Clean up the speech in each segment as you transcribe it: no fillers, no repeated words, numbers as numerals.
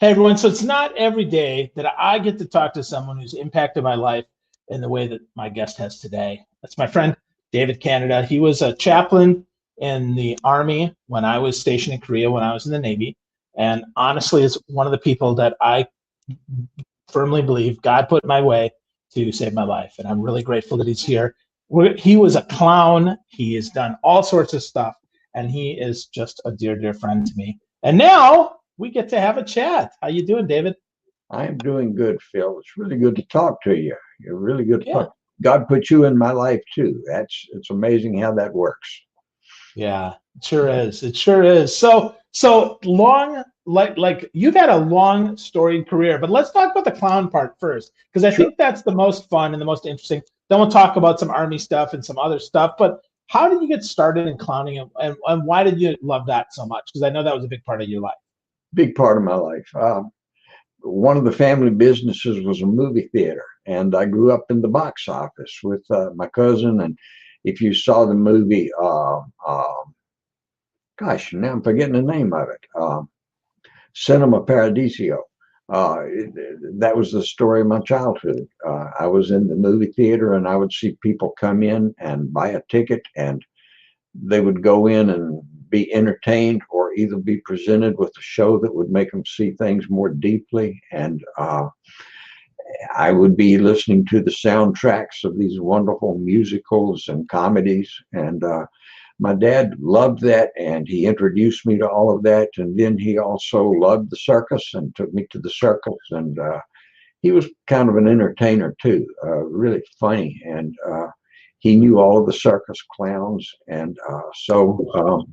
Hey everyone, so it's not every day that I get to talk to someone who's impacted my life in the way that my guest has today. That's my friend David Canada. He was a chaplain in the Army when I was stationed in Korea when I was in the Navy. And honestly, is one of the people that I firmly believe God put my way to save my life. And I'm really grateful that he's here. He was a clown. He has done all sorts of stuff. And he is just a dear, dear friend to me. And now we get to have a chat. How you doing, David? I am doing good, Phil. It's really good to talk to you. You're really good to Yeah. talk. God put you in my life too. It's amazing how that works. Yeah, it sure is. It sure is. So long, like you've had a long storied career, but let's talk about the clown part first, because I Sure. think that's the most fun and the most interesting. Then we'll talk about some Army stuff and some other stuff. But how did you get started in clowning, and why did you love that so much? Because I know that was a big part of your life. Big part of my life. One of the family businesses was a movie theater, and I grew up in the box office with my cousin. And if you saw the movie, gosh, now I'm forgetting the name of it. Cinema Paradiso. That was the story of my childhood. I was in the movie theater and I would see people come in and buy a ticket, and they would go in and be entertained or either be presented with a show that would make them see things more deeply. And I would be listening to the soundtracks of these wonderful musicals and comedies. And my dad loved that, and he introduced me to all of that. And then he also loved the circus and took me to the circus. And he was kind of an entertainer too, really funny. And he knew all of the circus clowns. And so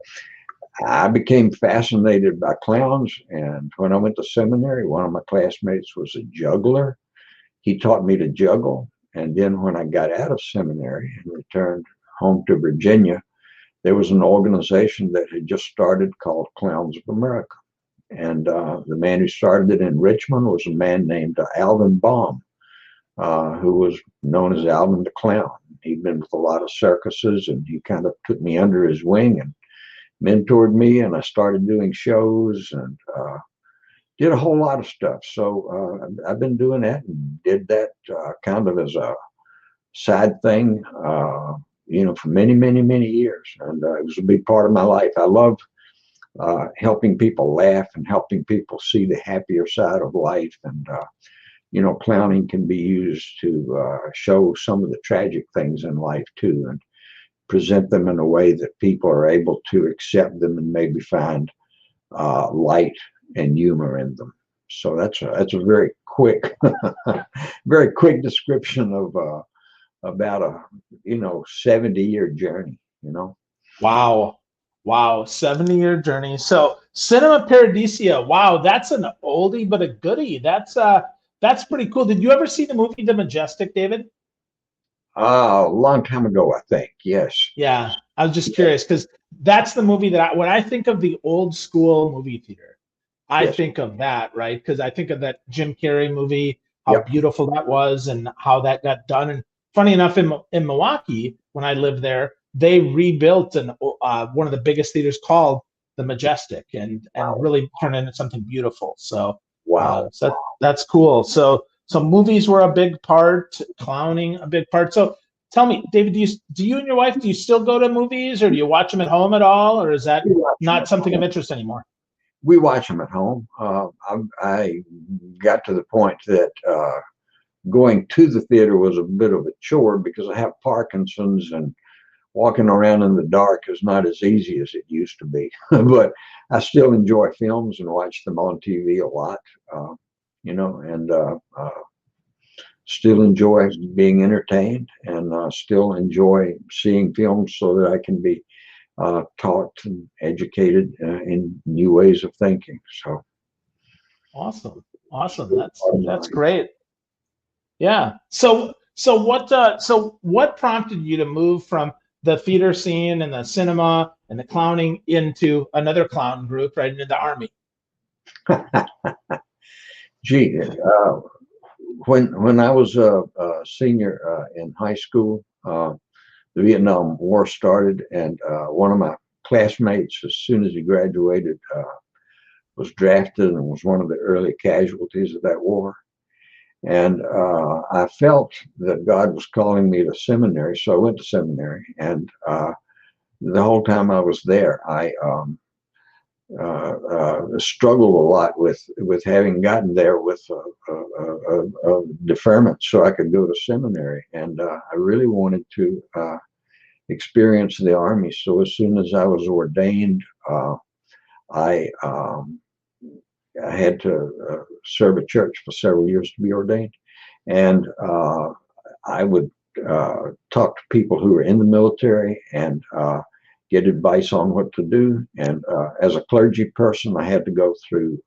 I became fascinated by clowns. And when I went to seminary, one of my classmates was a juggler. He taught me to juggle. And then when I got out of seminary and returned home to Virginia, there was an organization that had just started called Clowns of America. And the man who started it in Richmond was a man named Alvin Baum, who was known as Alvin the Clown. He'd been with a lot of circuses, and he kind of took me under his wing and mentored me. And I started doing shows and did a whole lot of stuff. So I've been doing that and did that kind of as a side thing, for many, many, many years. And it was a big part of my life. I love helping people laugh and helping people see the happier side of life. And, clowning can be used to show some of the tragic things in life too, and present them in a way that people are able to accept them and maybe find light and humor in them. So that's a very quick, very quick description of about a 70-year journey. Wow. Wow, 70-year journey. So Cinema Paradiso. Wow, that's an oldie but a goodie. That's pretty cool. Did you ever see the movie The Majestic, David? A long time ago, I think. Yes. Yeah, I was just curious because that's the movie that when I think of the old school movie theater, I Yes. think of that, right? Because I think of that Jim Carrey movie, how Yep. beautiful that was and how that got done. And funny enough, in Milwaukee, when I lived there, they rebuilt one of the biggest theaters called the Majestic, and Wow. really turned into something beautiful. So, Wow. that's cool. So movies were a big part, clowning a big part. So tell me, David, do you and your wife, do you still go to movies, or do you watch them at home at all, or is that We watch them not at something of home. interest anymore? We watch them at home. I got to the point that going to the theater was a bit of a chore because I have Parkinson's, and walking around in the dark is not as easy as it used to be. But I still enjoy films and watch them on TV a lot, and still enjoy being entertained, and still enjoy seeing films so that I can be taught and educated in new ways of thinking. So, Awesome. Awesome. bottom That's line. great. Yeah. So what prompted you to move from the theater scene and the cinema and the clowning into another clown group, right into the Army? Gee, when I was a senior in high school, the Vietnam War started, and one of my classmates, as soon as he graduated, was drafted and was one of the early casualties of that war. And I felt that God was calling me to seminary, so I went to seminary. And the whole time I was there, I struggled a lot with having gotten there with a deferment so I could go to seminary. And I really wanted to experience the Army. So as soon as I was ordained, I had to serve a church for several years to be ordained. And I would talk to people who were in the military and get advice on what to do. And as a clergy person, I had to go through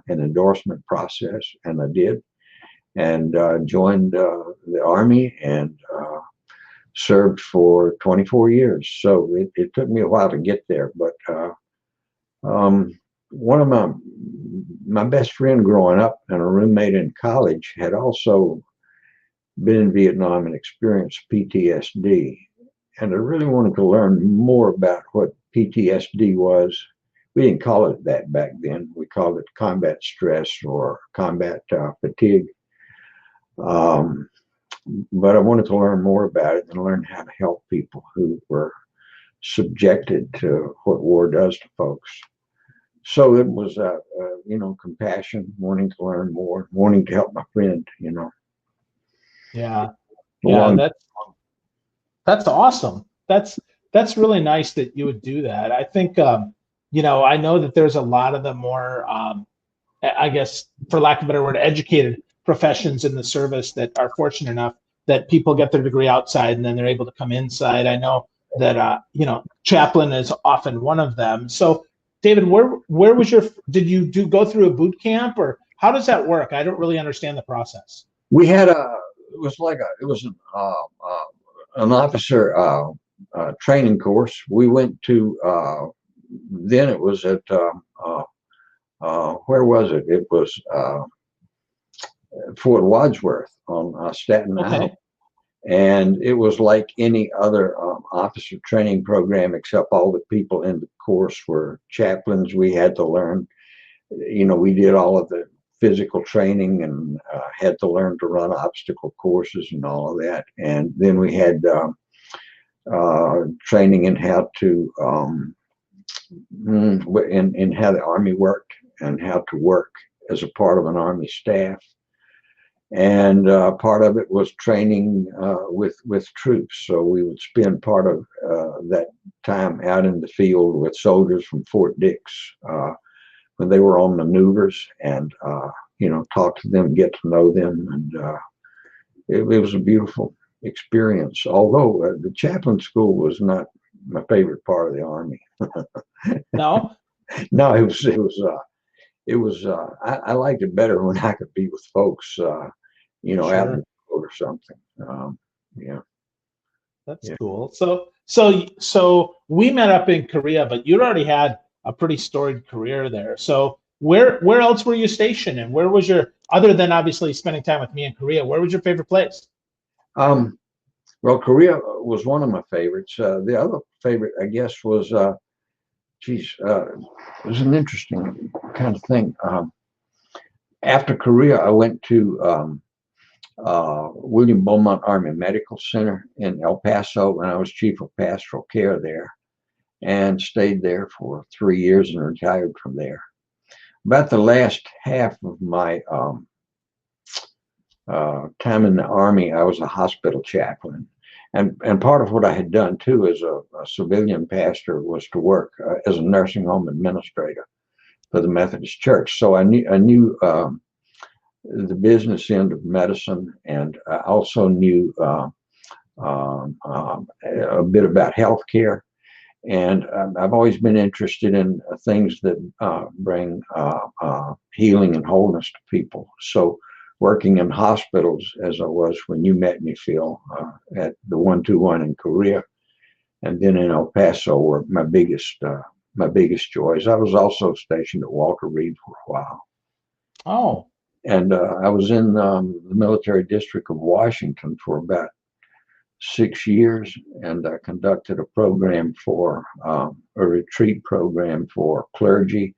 an endorsement process, and I did. And joined the Army and served for 24 years. So it took me a while to get there, but one of my best friend growing up and a roommate in college had also been in Vietnam and experienced PTSD. And I really wanted to learn more about what PTSD was. We didn't call it that back then. We called it combat stress or combat fatigue. But I wanted to learn more about it and learn how to help people who were subjected to what war does to folks. So it was, compassion, wanting to learn more, wanting to help my friend, Yeah. Yeah. That's awesome. That's really nice that you would do that. I think, I know that there's a lot of the more, I guess, for lack of a better word, educated professions in the service that are fortunate enough that people get their degree outside and then they're able to come inside. I know that, chaplain is often one of them. So David, where was did you go through a boot camp, or how does that work? I don't really understand the process. We had it was an officer training course. We went to, then it was at, where was it? It was Fort Wadsworth on Staten Island. And it was like any other officer training program, except all the people in the course were chaplains. We had to learn, we did all of the physical training and had to learn to run obstacle courses and all of that. And then we had training in how to, in how the Army worked and how to work as a part of an Army staff. And part of it was training with troops. So we would spend part of that time out in the field with soldiers from Fort Dix when they were on maneuvers, and talk to them, get to know them, and it was a beautiful experience. Although the chaplain school was not my favorite part of the Army. No, no, it was. I liked it better when I could be with folks, sure, out in the field or something. Yeah, that's cool. So we met up in Korea, but you'd already had a pretty storied career there. So where else were you stationed, and where was other than obviously spending time with me in Korea, where was your favorite place? Well, Korea was one of my favorites. The other favorite, I guess, was. It was an interesting kind of thing. After Korea, I went to William Beaumont Army Medical Center in El Paso, and I was chief of pastoral care there, and stayed there for 3 years and retired from there. About the last half of my time in the Army, I was a hospital chaplain. And part of what I had done too as a civilian pastor was to work as a nursing home administrator for the Methodist Church. So I knew the business end of medicine, and I also knew a bit about healthcare. And I've always been interested in things that bring healing and wholeness to people. So working in hospitals, as I was when you met me, Phil, at the 121 in Korea, and then in El Paso, were my biggest joys. I was also stationed at Walter Reed for a while. Oh. And I was in the military district of Washington for about 6 years, and I conducted a program for a retreat program for clergy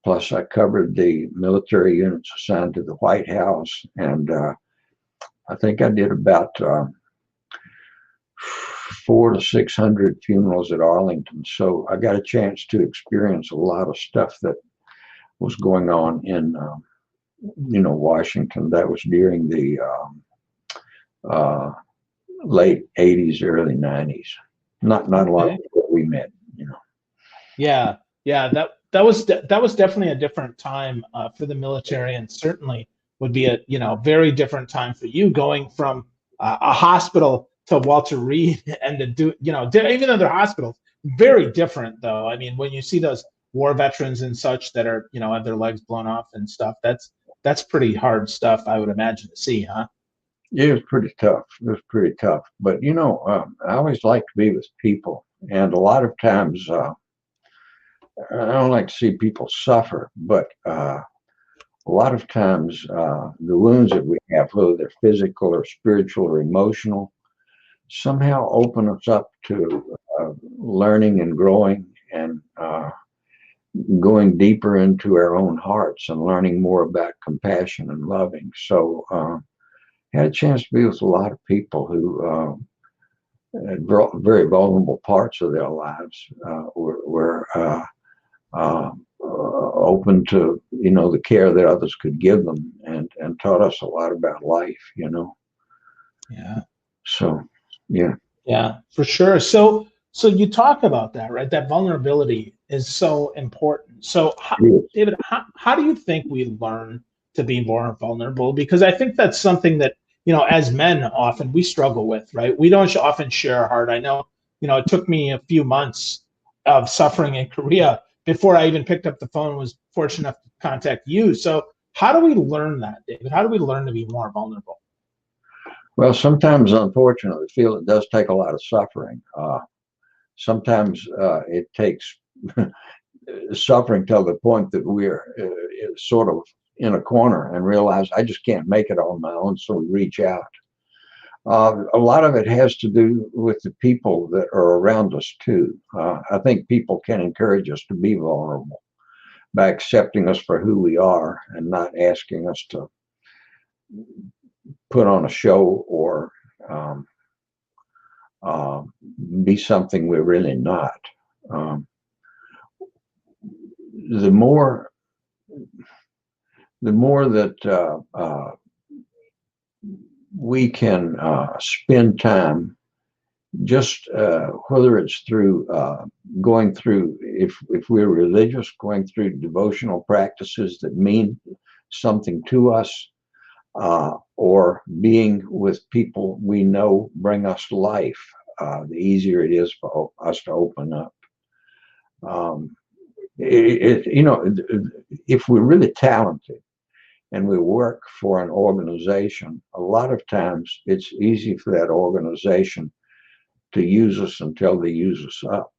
Plus, I covered the military units assigned to the White House, and I think I did about 400 to 600 funerals at Arlington. So I got a chance to experience a lot of stuff that was going on in, Washington. That was during the late 80s, early 90s. Not a lot of what we met, Yeah, yeah, that was definitely a different time for the military, and certainly would be a very different time for you going from a hospital to Walter Reed and to do even though they're hospitals, very different though. I mean, when you see those war veterans and such that are have their legs blown off and stuff, that's pretty hard stuff, I would imagine, to see, huh? Yeah, it was pretty tough. It was pretty tough. But I always like to be with people, and a lot of times I don't like to see people suffer. But a lot of times the wounds that we have, whether they're physical or spiritual or emotional, somehow open us up to learning and growing and going deeper into our own hearts and learning more about compassion and loving. So. Had a chance to be with a lot of people who had very vulnerable parts of their lives, were open to the care that others could give them, and taught us a lot about life. Yeah. So, yeah. Yeah, for sure. So you talk about that, right? That vulnerability is so important. So, David, how do you think we learn to be more vulnerable? Because I think that's something that, as men, often we struggle with, right? We don't often share our heart. I know, it took me a few months of suffering in Korea before I even picked up the phone and was fortunate enough to contact you. So how do we learn that, David? How do we learn to be more vulnerable? Well, sometimes, unfortunately, I feel it does take a lot of suffering. Sometimes it takes suffering till the point that we're sort of in a corner and realize I just can't make it on my own, so we reach out. A lot of it has to do with the people that are around us too. I think people can encourage us to be vulnerable by accepting us for who we are and not asking us to put on a show or be something we're really not. The more that we can spend time, just whether it's through going through, if we're religious, going through devotional practices that mean something to us, or being with people we know bring us life, the easier it is for us to open up. If we're really talented and we work for an organization, a lot of times it's easy for that organization to use us until they use us up.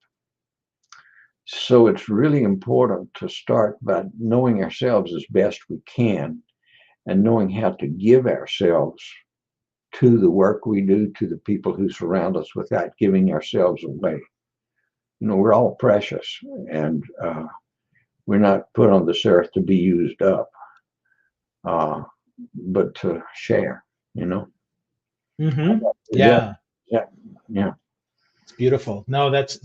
So it's really important to start by knowing ourselves as best we can and knowing how to give ourselves to the work we do, to the people who surround us, without giving ourselves away. We're all precious, and we're not put on this earth to be used up, but to share, Mm-hmm. Yeah. Yeah. Yeah. It's beautiful. No, that's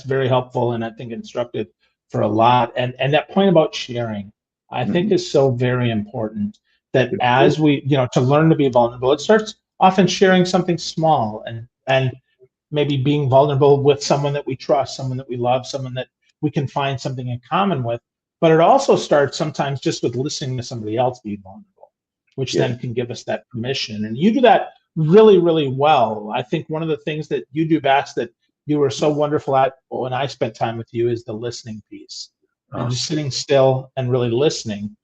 very helpful, and I think instructive for a lot. And that point about sharing, I think, is so very important, that as we, to learn to be vulnerable, it starts often sharing something small, and maybe being vulnerable with someone that we trust, someone that we love, someone that we can find something in common with. But it also starts sometimes just with listening to somebody else be vulnerable, which then can give us that permission. And you do that really, really well. I think one of the things that you do best, that you were so wonderful at when I spent time with you, is the listening piece, and just sitting still and really listening.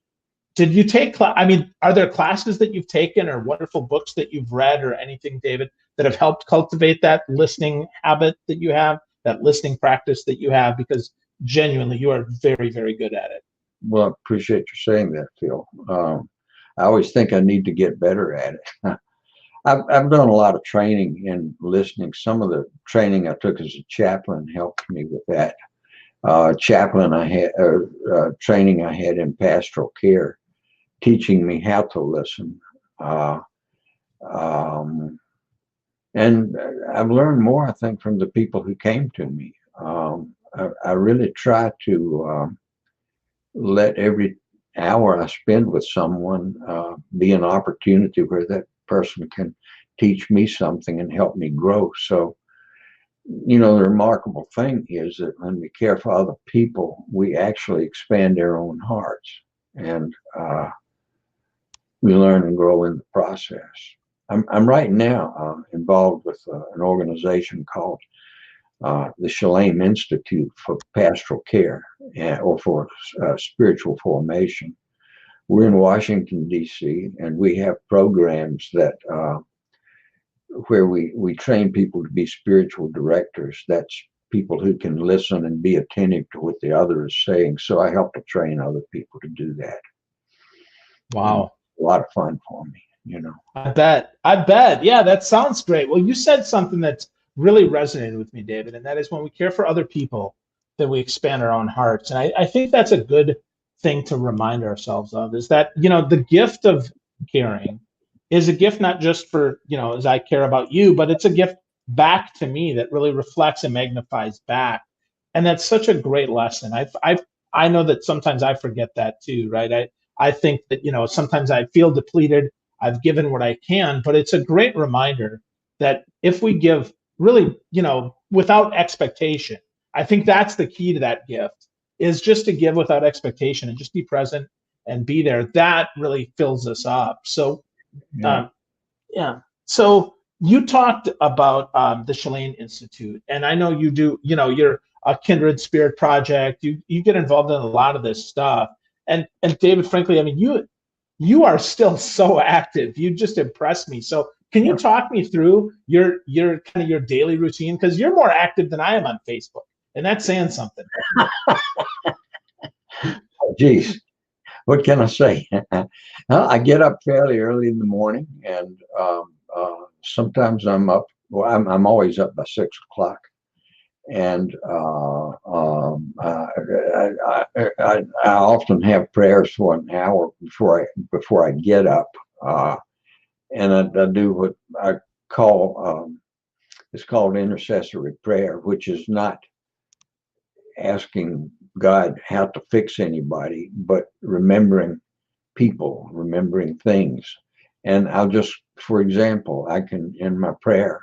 Did you take, I mean, are there classes that you've taken or wonderful books that you've read or anything, David, that have helped cultivate that listening habit that you have, that listening practice that you have? Because genuinely, you are very, very good at it. Well, I appreciate you saying that, Phil. I always think I need to get better at it. I've done a lot of training in listening. Some of the training I took as a chaplain helped me with that. chaplain I had, training I had in pastoral care, teaching me how to listen. And I've learned more, I think, from the people who came to me. I really try to let every hour I spend with someone be an opportunity where that person can teach me something and help me grow. So, you know, the remarkable thing is that when we care for other people, we actually expand our own hearts, and we learn and grow in the process. I'm right now involved with an organization called the Chaplain Institute for Pastoral Care, or for spiritual formation. We're in Washington, D.C., and we have programs that where we train people to be spiritual directors. That's people who can listen and be attentive to what the other is saying. So I help to train other people to do that. Wow. A lot of fun for me, you know. I bet. I bet. Yeah, that sounds great. Well, you said something that's really resonated with me, David, and that is when we care for other people, that we expand our own hearts. And I think that's a good thing to remind ourselves of, is that, you know, the gift of caring is a gift not just for, you know, as I care about you, but it's a gift back to me that really reflects and magnifies back. And that's such a great lesson. I know that sometimes I forget that too, right? I think that, you know, sometimes I feel depleted. I've given what I can, but it's a great reminder that if we give really, you know, without expectation, I think that's the key to that gift, is just to give without expectation and just be present and be there. That really fills us up. So, Yeah. yeah. So you talked about the Chaplain Institute, and I know you do, you know, you're a Kindred Spirit Project. You get involved in a lot of this stuff. And David, frankly, I mean, you are still so active. You just impress me. So can you talk me through your kind of your daily routine? Because you're more active than I am on Facebook, and that's saying something. Geez, what can I say? I get up fairly early in the morning, and sometimes I'm up. Well, I'm always up by 6 o'clock, and I often have prayers for an hour before I get up, and I do what I call it's called intercessory prayer, which is not asking God how to fix anybody, but remembering people, remembering things. And I'll just, for example, I can, in my prayer,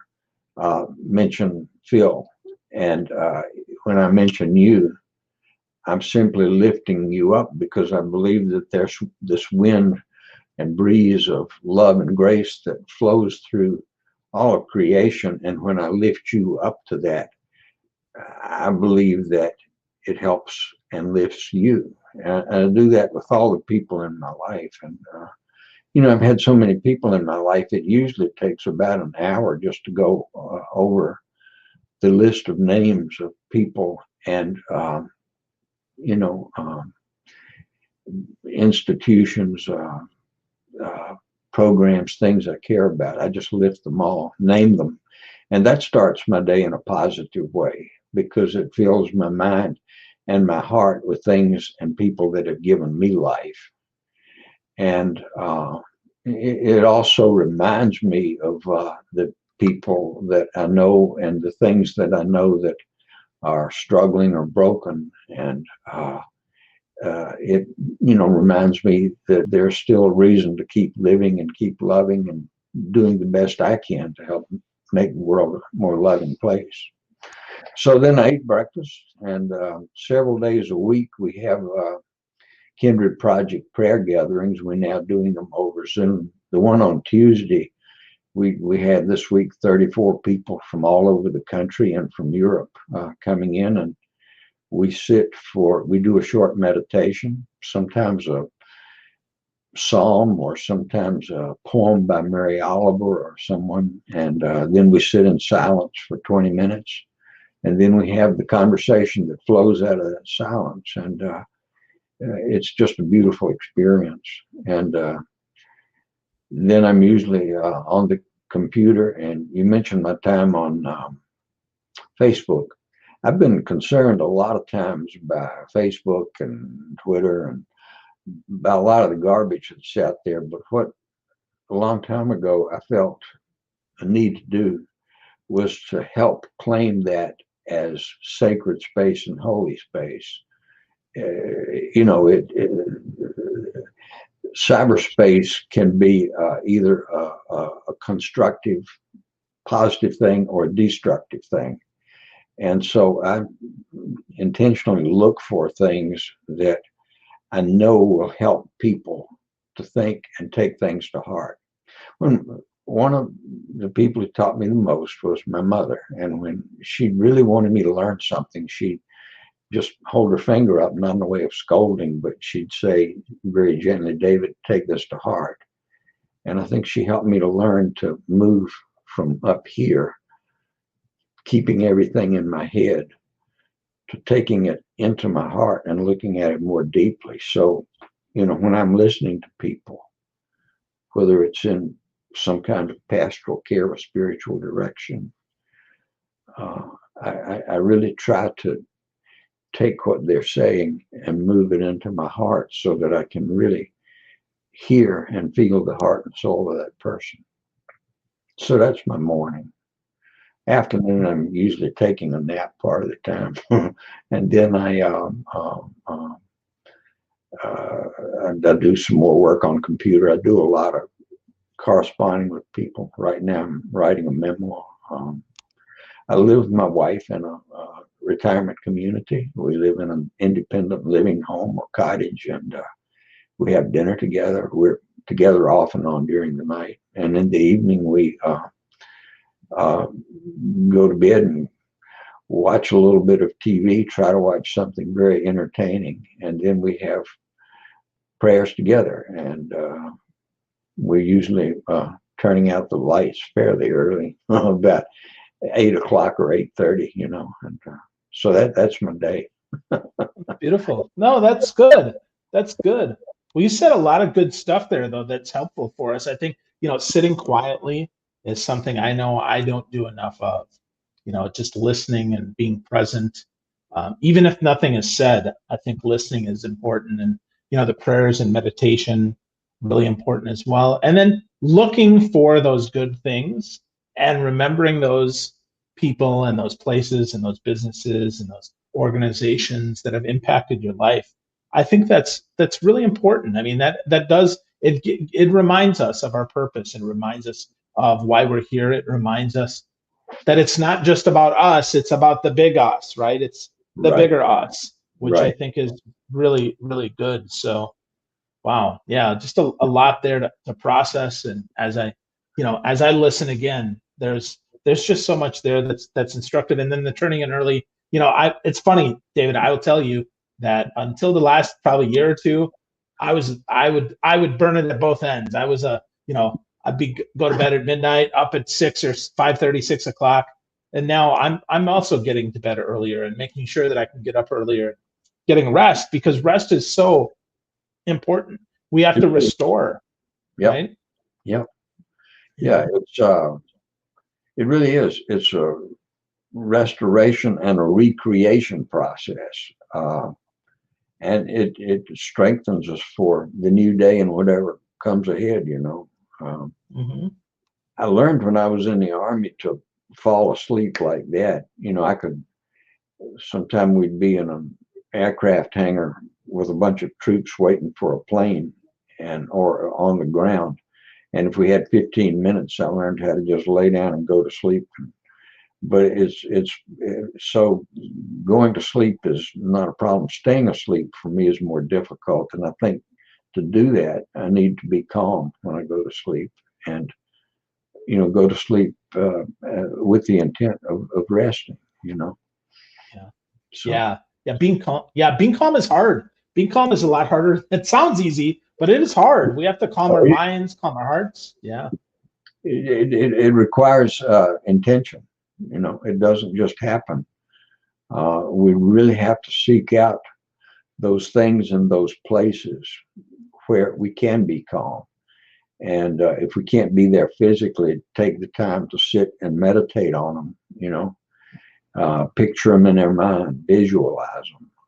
mention Phil. And when I mention you, I'm simply lifting you up, because I believe that there's this wind and breeze of love and grace that flows through all of creation. And when I lift you up to that, I believe that it helps and lifts you. And I do that with all the people in my life. And, you know, I've had so many people in my life, it usually takes about an hour just to go over the list of names of people and, you know, institutions, programs, things I care about. I just lift them all, name them. And that starts my day in a positive way, because it fills my mind and my heart with things and people that have given me life. And it also reminds me of the people that I know and the things that I know that are struggling or broken. And it, you know, reminds me that there's still a reason to keep living and keep loving and doing the best I can to help make the world a more loving place. So then I eat breakfast, and several days a week we have Kindred Project prayer gatherings. We're now doing them over Zoom. The one on Tuesday, we had this week 34 people from all over the country and from Europe coming in, and we do a short meditation, sometimes a psalm or sometimes a poem by Mary Oliver or someone, and then we sit in silence for 20 minutes, and then we have the conversation that flows out of that silence, and it's just a beautiful experience. And then I'm usually on the computer, and you mentioned my time on Facebook. I've been concerned a lot of times by Facebook and Twitter and about a lot of the garbage that's out there. But what a long time ago I felt a need to do was to help claim that as sacred space and holy space. You know, cyberspace can be either a constructive, positive thing or a destructive thing. And so I intentionally look for things that I know will help people to think and take things to heart. One of the people who taught me the most was my mother. And when she really wanted me to learn something, she'd just hold her finger up, not in the way of scolding, but she'd say very gently, David, take this to heart. And I think she helped me to learn to move from up here, keeping everything in my head, to taking it into my heart and looking at it more deeply. So, you know, when I'm listening to people, whether it's in some kind of pastoral care or spiritual direction, I really try to take what they're saying and move it into my heart so that I can really hear and feel the heart and soul of that person. So that's my morning. Afternoon, I'm usually taking a nap part of the time, and then I do some more work on computer. I do a lot of corresponding with people. Right now, I'm writing a memoir. I live with my wife in a retirement community. We live in an independent living home or cottage, and we have dinner together. We're together off and on during the night, and in the evening we go to bed and watch a little bit of TV, try to watch something very entertaining, and then we have prayers together. And we're usually turning out the lights fairly early, about 8 o'clock or 8:30, you know. And so that's my day. Beautiful. No, that's good. That's good. Well, you said a lot of good stuff there, though, that's helpful for us. I think, you know, sitting quietly is something I know I don't do enough of. You know, just listening and being present. Even if nothing is said, I think listening is important. And, you know, the prayers and meditation, really important as well. And then looking for those good things and remembering those people and those places and those businesses and those organizations that have impacted your life. I think that's really important. I mean, that does it reminds us of our purpose. It reminds us of why we're here. It reminds us that it's not just about us, it's about the big us, right? It's the Right. bigger us, which I Right. think is really, really good. So wow, yeah, just a lot there to process. And as I listen again, there's just so much there that's instructive. And then the turning in early, you know, it's funny, David, I will tell you that until the last probably year or two, I would burn it at both ends. I was go to bed at midnight, up at 6 or 5:30, 6 o'clock. And now I'm also getting to bed earlier and making sure that I can get up earlier, getting rest, because rest is so important. We have to restore, Yep. right? Yep. Yeah. It really is. It's a restoration and a recreation process. And it strengthens us for the new day and whatever comes ahead, you know. Hmm. I learned when I was in the Army to fall asleep like that. You know, sometime we'd be in an aircraft hangar with a bunch of troops waiting for a plane or on the ground. And if we had 15 minutes, I learned how to just lay down and go to sleep. But so going to sleep is not a problem. Staying asleep for me is more difficult. And I think to do that, I need to be calm when I go to sleep, and, you know, go to sleep with the intent of resting, you know. Yeah. So, Yeah. Being calm. Yeah. Being calm is hard. Being calm is a lot harder. It sounds easy, but it is hard. We have to calm our minds, calm our hearts. Yeah. it requires intention. You know, it doesn't just happen. We really have to seek out those things in those places where we can be calm. And if we can't be there physically, take the time to sit and meditate on them, you know. picture them in their mind, visualize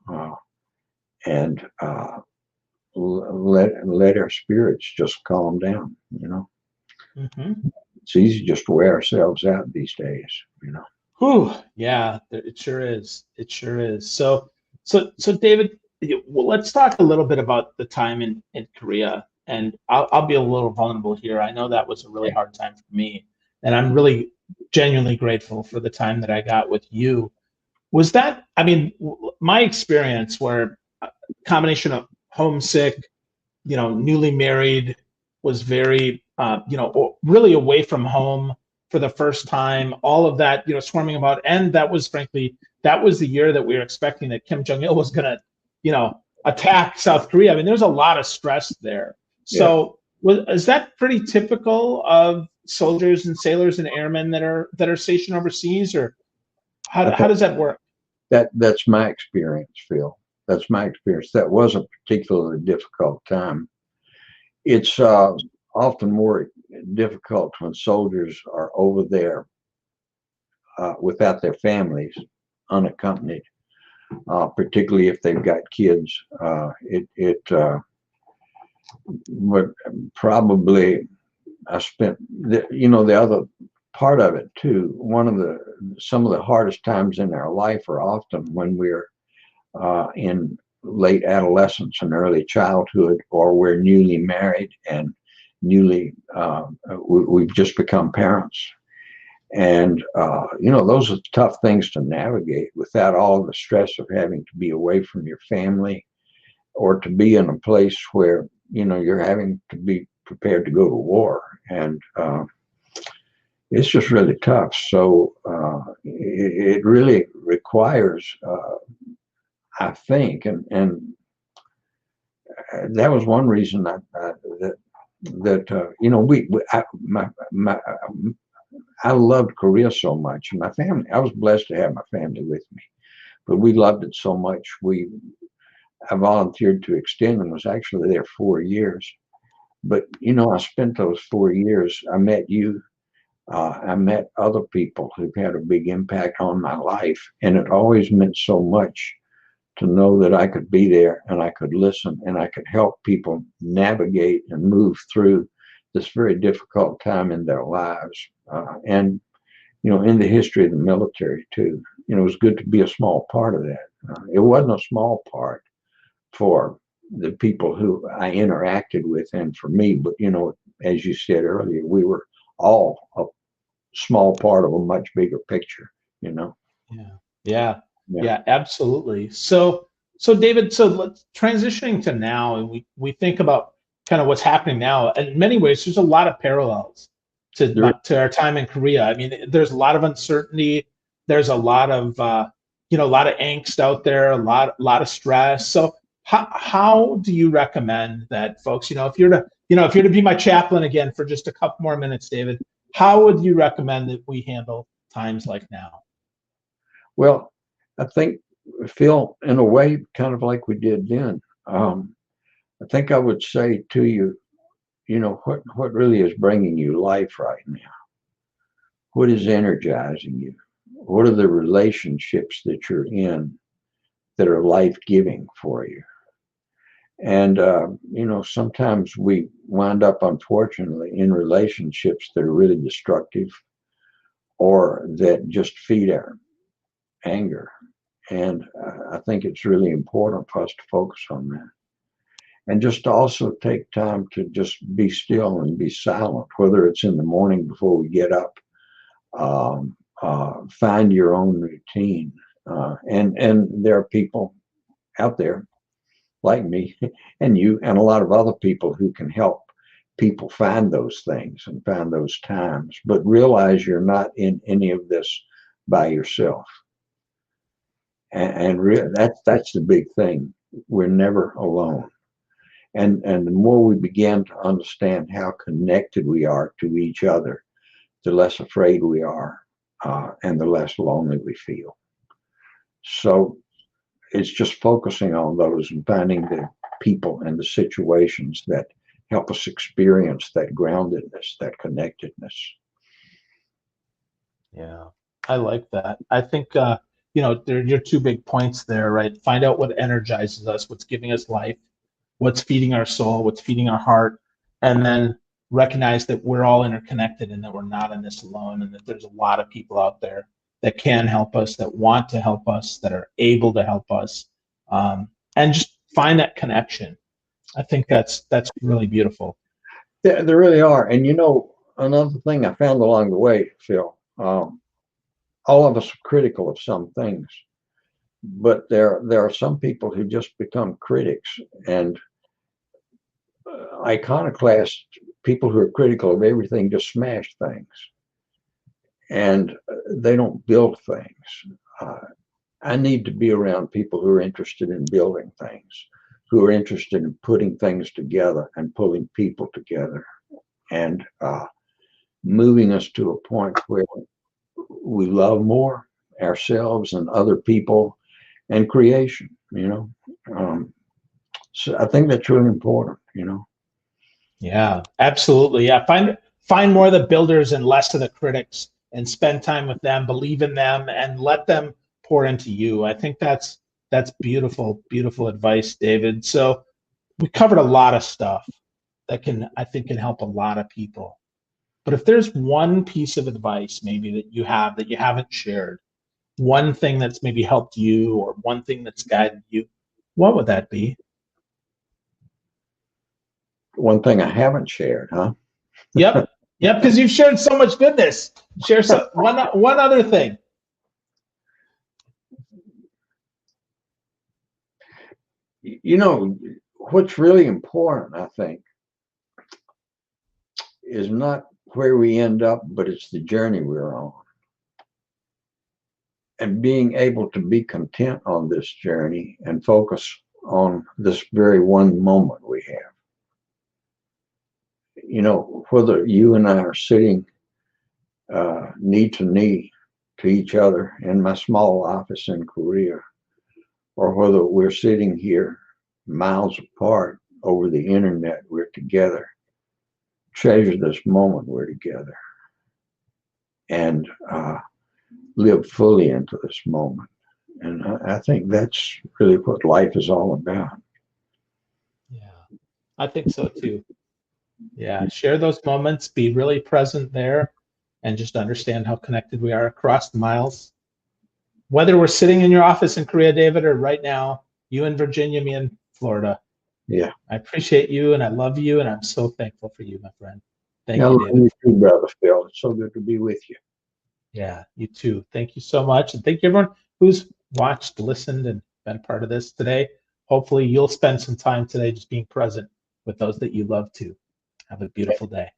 them, and let our spirits just calm down. Mm-hmm. It's easy just to wear ourselves out these days. Whew, yeah, it sure is. It sure is. So David, well, let's talk a little bit about the time in Korea. And I'll be a little vulnerable here. I know that was a really hard time for me, and I'm really genuinely grateful for the time that I got with you. Was that, I mean, my experience where a combination of homesick, newly married, was very, really away from home for the first time, all of that, swarming about. And that was frankly, that was the year that we were expecting that Kim Jong-il was going to, attack South Korea. I mean, there's a lot of stress there. Yeah. So is that pretty typical of soldiers and sailors and airmen that are stationed overseas, or how does that work? That's my experience, Phil. That's my experience. That was a particularly difficult time. It's often more difficult when soldiers are over there without their families, unaccompanied, particularly if they've got kids. It would probably, I spent the other part of it too. Some of the hardest times in our life are often when we're in late adolescence and early childhood, or we're newly married and we've just become parents. And those are tough things to navigate without all the stress of having to be away from your family, or to be in a place where you're having to be prepared to go to war. And it's just really tough. So it really requires, I think, and that was one reason I loved Korea so much, and my family. I was blessed to have my family with me, but we loved it so much. I volunteered to extend and was actually there 4 years. But I spent those 4 years. I met you. I met other people who've had a big impact on my life, and it always meant so much to know that I could be there and I could listen and I could help people navigate and move through this very difficult time in their lives. And in the history of the military too, it was good to be a small part of that. It wasn't a small part for the people who I interacted with and for me, but as you said earlier, we were all a small part of a much bigger picture. Yeah, absolutely. So David, so let's transitioning to now, and we think about kind of what's happening now. And in many ways, there's a lot of parallels to our time in Korea. I mean, there's a lot of uncertainty. There's a lot of a lot of angst out there, a lot of stress. So how do you recommend that folks, if you're to be my chaplain again for just a couple more minutes, David, how would you recommend that we handle times like now? Well, I think, Phil, in a way, kind of like we did then, I think I would say to you, what really is bringing you life right now? What is energizing you? What are the relationships that you're in that are life-giving for you? And, sometimes we wind up, unfortunately, in relationships that are really destructive or that just feed our anger. And I think it's really important for us to focus on that. And just to also take time to just be still and be silent, whether it's in the morning before we get up. Find your own routine. And there are people out there like me and you and a lot of other people who can help people find those things and find those times. But realize you're not in any of this by yourself. And that's the big thing. We're never alone. And the more we begin to understand how connected we are to each other, the less afraid we are, and the less lonely we feel. So it's just focusing on those and finding the people and the situations that help us experience that groundedness, that connectedness. Yeah. I like that. I think, there your two big points there, right? Find out what energizes us, what's giving us life, what's feeding our soul, what's feeding our heart, and then recognize that we're all interconnected and that we're not in this alone, and that there's a lot of people out there that can help us, that want to help us, that are able to help us, and just find that connection. I think that's really beautiful. Yeah, there really are. And another thing I found along the way, Phil, all of us are critical of some things, but there are some people who just become critics, and iconoclast people who are critical of everything just smash things, and they don't build things. I need to be around people who are interested in building things, who are interested in putting things together and pulling people together, and moving us to a point where we love more ourselves and other people and creation. So I think that's really important. Yeah, absolutely. Yeah, find more of the builders and less of the critics, and spend time with them, believe in them, and let them pour into you. I think that's beautiful, beautiful advice, David. So we covered a lot of stuff that I think can help a lot of people. But if there's one piece of advice maybe that you haven't shared, one thing that's maybe helped you or one thing that's guided you, what would that be? One thing I haven't shared, huh? Yep. Yep, because you've shared so much goodness. Share one other thing. What's really important, I think, is not where we end up, but it's the journey we're on. And being able to be content on this journey and focus on this very one moment we have. Whether you and I are sitting knee to knee to each other in my small office in Korea, or whether we're sitting here miles apart over the internet, we're together. Treasure this moment we're together, and live fully into this moment. And I think that's really what life is all about. Yeah, I think so too. Yeah, share those moments, be really present there, and just understand how connected we are across the miles. Whether we're sitting in your office in Korea, David, or right now, you in Virginia, me in Florida. Yeah. I appreciate you and I love you, and I'm so thankful for you, my friend. Thank I you, love David. you too, brother Phil. It's so good to be with you. Yeah, you too. Thank you so much. And thank you everyone who's watched, listened, and been a part of this today. Hopefully you'll spend some time today just being present with those that you love too. Have a beautiful day.